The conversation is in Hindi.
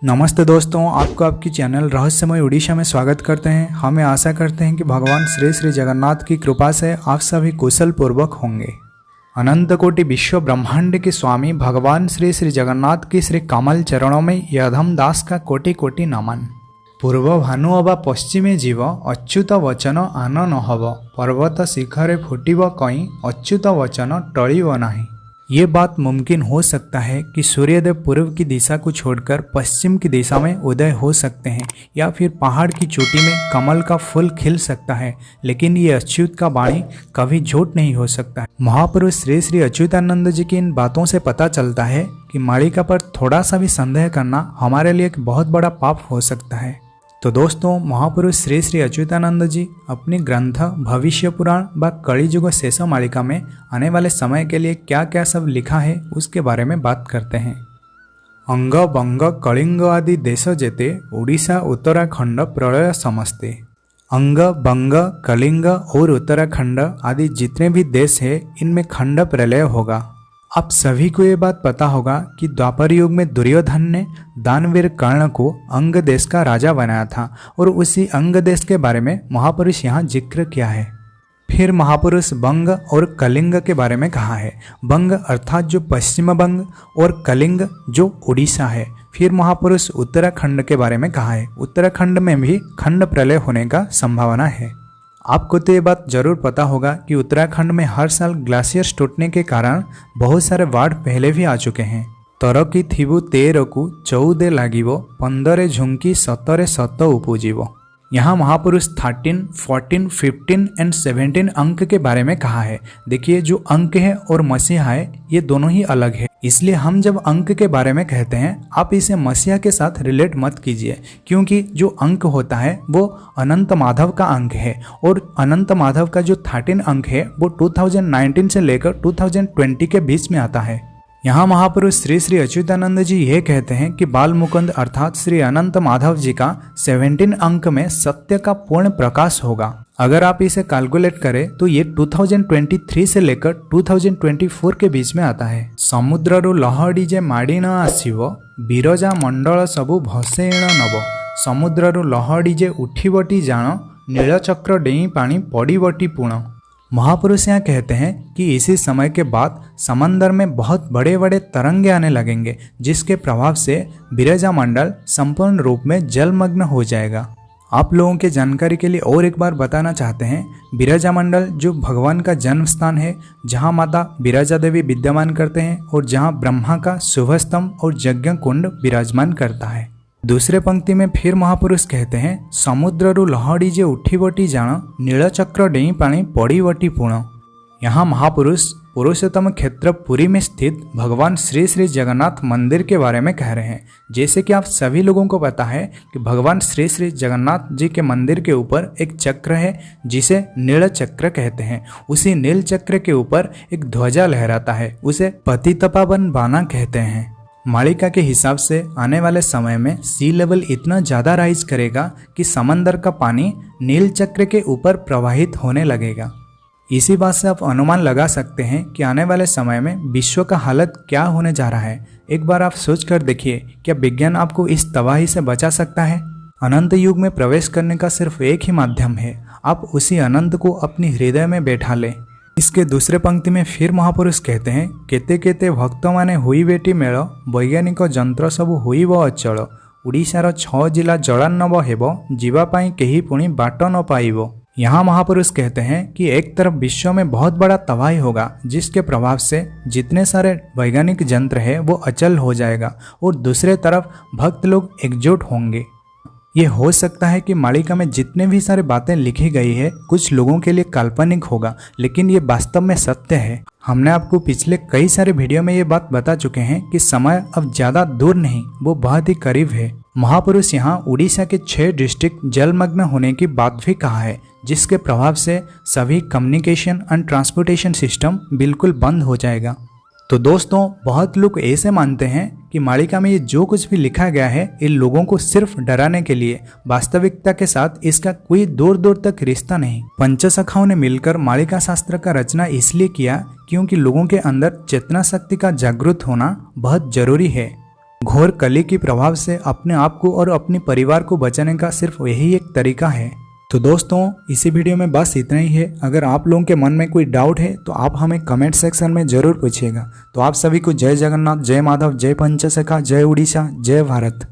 नमस्ते दोस्तों, आपको आपकी चैनल रहस्यमय उड़ीसा में स्वागत करते हैं। हमें आशा करते हैं कि भगवान श्री श्री जगन्नाथ की कृपा से आप सभी कुशल पूर्वक होंगे। अनंत कोटि विश्व ब्रह्मांड के स्वामी भगवान श्री श्री जगन्नाथ की श्री कमल चरणों में यधम दास का कोटि कोटि नमन। पूर्व भानु अबा पश्चिमे जीव अच्युत वचन आन नहब पर्वत शिखरे फुटिब कई अच्युत वचन टळिब नाही। ये बात मुमकिन हो सकता है कि सूर्यदेव पूर्व की दिशा को छोड़कर पश्चिम की दिशा में उदय हो सकते हैं, या फिर पहाड़ की चोटी में कमल का फूल खिल सकता है, लेकिन ये अच्युत का वाणी कभी झूठ नहीं हो सकता है। महापुरुष श्री श्री अच्युतानंद जी की इन बातों से पता चलता है कि मालिका पर थोड़ा सा भी संदेह करना हमारे लिए एक बहुत बड़ा पाप हो सकता है। तो दोस्तों, महापुरुष श्री श्री अच्युतानंद जी अपनी ग्रंथ भविष्य पुराण व कलियुग शेष मालिका में आने वाले समय के लिए क्या क्या सब लिखा है उसके बारे में बात करते हैं। अंग बंग कलिंग आदि देश जेते उड़ीसा उत्तराखंड प्रलय समस्ते। अंग बंग कलिंग और उत्तराखंड आदि जितने भी देश है इनमें खंड प्रलय होगा। आप सभी को ये बात पता होगा कि द्वापर युग में दुर्योधन ने दानवीर कर्ण को अंग देश का राजा बनाया था, और उसी अंग देश के बारे में महापुरुष यहाँ जिक्र किया है। फिर महापुरुष बंग और कलिंग के बारे में कहा है। बंग अर्थात जो पश्चिम बंग, और कलिंग जो उड़ीसा है। फिर महापुरुष उत्तराखंड के बारे में कहा है। उत्तराखंड में भी खंड प्रलय होने का संभावना है। आपको तो ये बात जरूर पता होगा कि उत्तराखंड में हर साल ग्लेशियर्स टूटने के कारण बहुत सारे बाढ़ पहले भी आ चुके हैं। तरकी थिबु 13 को 14 लागिबो 15 झुंकी 17 सत उपजीवो। यहाँ महापुरुष 13, 14, 15 एंड 17 अंक के बारे में कहा है। देखिए, जो अंक है और मसीहा है ये दोनों ही अलग है, इसलिए हम जब अंक के बारे में कहते हैं आप इसे मसीहा के साथ रिलेट मत कीजिए, क्योंकि जो अंक होता है वो अनंत माधव का अंक है, और अनंत माधव का जो 13 अंक है वो 2019 से लेकर 2020 के बीच में आता है। यहाँ महापुरुष श्री श्री अच्युतानंद जी ये कहते हैं कि बाल मुकुंद अर्थात श्री अनंत माधव जी का 17 अंक में सत्य का पूर्ण प्रकाश होगा। अगर आप इसे कैलकुलेट करें तो ये 2023 से लेकर 2024 के बीच में आता है। समुद्ररु लहड़ी जे माड़ी न आसिव बिरजा मंडल सबु भसेण नब समुद्ररु लहड़ी जे उठिबटी जान नीलचक्र डेई पानी पड़ीबटी पुण। महापुरुष यहाँ कहते हैं कि इसी समय के बाद समंदर में बहुत बड़े बड़े तरंगे आने लगेंगे, जिसके प्रभाव से बिरजा मंडल संपूर्ण रूप में जलमग्न हो जाएगा। आप लोगों के जानकारी के लिए और एक बार बताना चाहते हैं, बिरजा मंडल जो भगवान का जन्म स्थान है, जहाँ माता बिरजा देवी विद्यमान करते हैं और जहाँ ब्रह्मा का शुभ स्तंभ और यज्ञ कुंड विराजमान करता है। दूसरे पंक्ति में फिर महापुरुष कहते हैं, समुद्ररु लहड़ी जे उठिबटी जान नीलचक्र डेई पानी पड़ीबटी पुण। यहाँ महापुरुष पुरुषोत्तम क्षेत्र पुरी में स्थित भगवान श्री श्री जगन्नाथ मंदिर के बारे में कह रहे हैं। जैसे कि आप सभी लोगों को पता है कि भगवान श्री श्री जगन्नाथ जी के मंदिर के ऊपर एक चक्र है जिसे नील चक्र कहते हैं। उसी नील चक्र के ऊपर एक ध्वजा लहराता है, उसे पतितपावन बाना कहते हैं। मालिका के हिसाब से आने वाले समय में सी लेवल इतना ज़्यादा राइज करेगा कि समंदर का पानी नील चक्र के ऊपर प्रवाहित होने लगेगा। इसी बात से आप अनुमान लगा सकते हैं कि आने वाले समय में विश्व का हालत क्या होने जा रहा है। एक बार आप सोच कर देखिए, क्या विज्ञान आपको इस तबाही से बचा सकता है? अनंत युग में प्रवेश करने का सिर्फ एक ही माध्यम है, आप उसी अनंत को अपनी हृदय में बैठा लें। इसके दूसरे पंक्ति में फिर महापुरुष कहते हैं, केते केते भक्त माने हुई बेटी मेल वैज्ञानिक जंत्र सबु हुईब अचल उड़ीसार 6 जिला जलान्नब हेब जीवा पाई केही पुणी बाट न पाइब। यहाँ महापुरुष कहते हैं कि एक तरफ विश्व में बहुत बड़ा तबाही होगा, जिसके प्रभाव से जितने सारे वैज्ञानिक यंत्र है वो अचल हो जाएगा, और दूसरे तरफ भक्त लोग एकजुट होंगे। ये हो सकता है कि मालिका में जितने भी सारे बातें लिखी गई है कुछ लोगों के लिए काल्पनिक होगा, लेकिन ये वास्तव में सत्य है। हमने आपको पिछले कई सारे वीडियो में ये बात बता चुके हैं कि समय अब ज्यादा दूर नहीं, वो बहुत ही करीब है। महापुरुष यहाँ उड़ीसा के 6 डिस्ट्रिक्ट जलमग्न होने की बात भी कहा है, जिसके प्रभाव से सभी कम्युनिकेशन एंड ट्रांसपोर्टेशन सिस्टम बिल्कुल बंद हो जाएगा। तो दोस्तों, बहुत लोग ऐसे मानते हैं कि मालिका में ये जो कुछ भी लिखा गया है इन लोगों को सिर्फ डराने के लिए, वास्तविकता के साथ इसका कोई दूर दूर तक रिश्ता नहीं। पंचसखाओं ने मिलकर मालिका शास्त्र का रचना इसलिए किया क्योंकि लोगों के अंदर चेतना शक्ति का जागृत होना बहुत जरूरी है। घोर कली के प्रभाव से अपने आप को और अपने परिवार को बचाने का सिर्फ यही एक तरीका है। तो दोस्तों, इसी वीडियो में बस इतना ही है। अगर आप लोगों के मन में कोई डाउट है तो आप हमें कमेंट सेक्शन में जरूर पूछिएगा। तो आप सभी को जय जगन्नाथ, जय माधव, जय पंचसखा, जय उड़ीसा, जय भारत।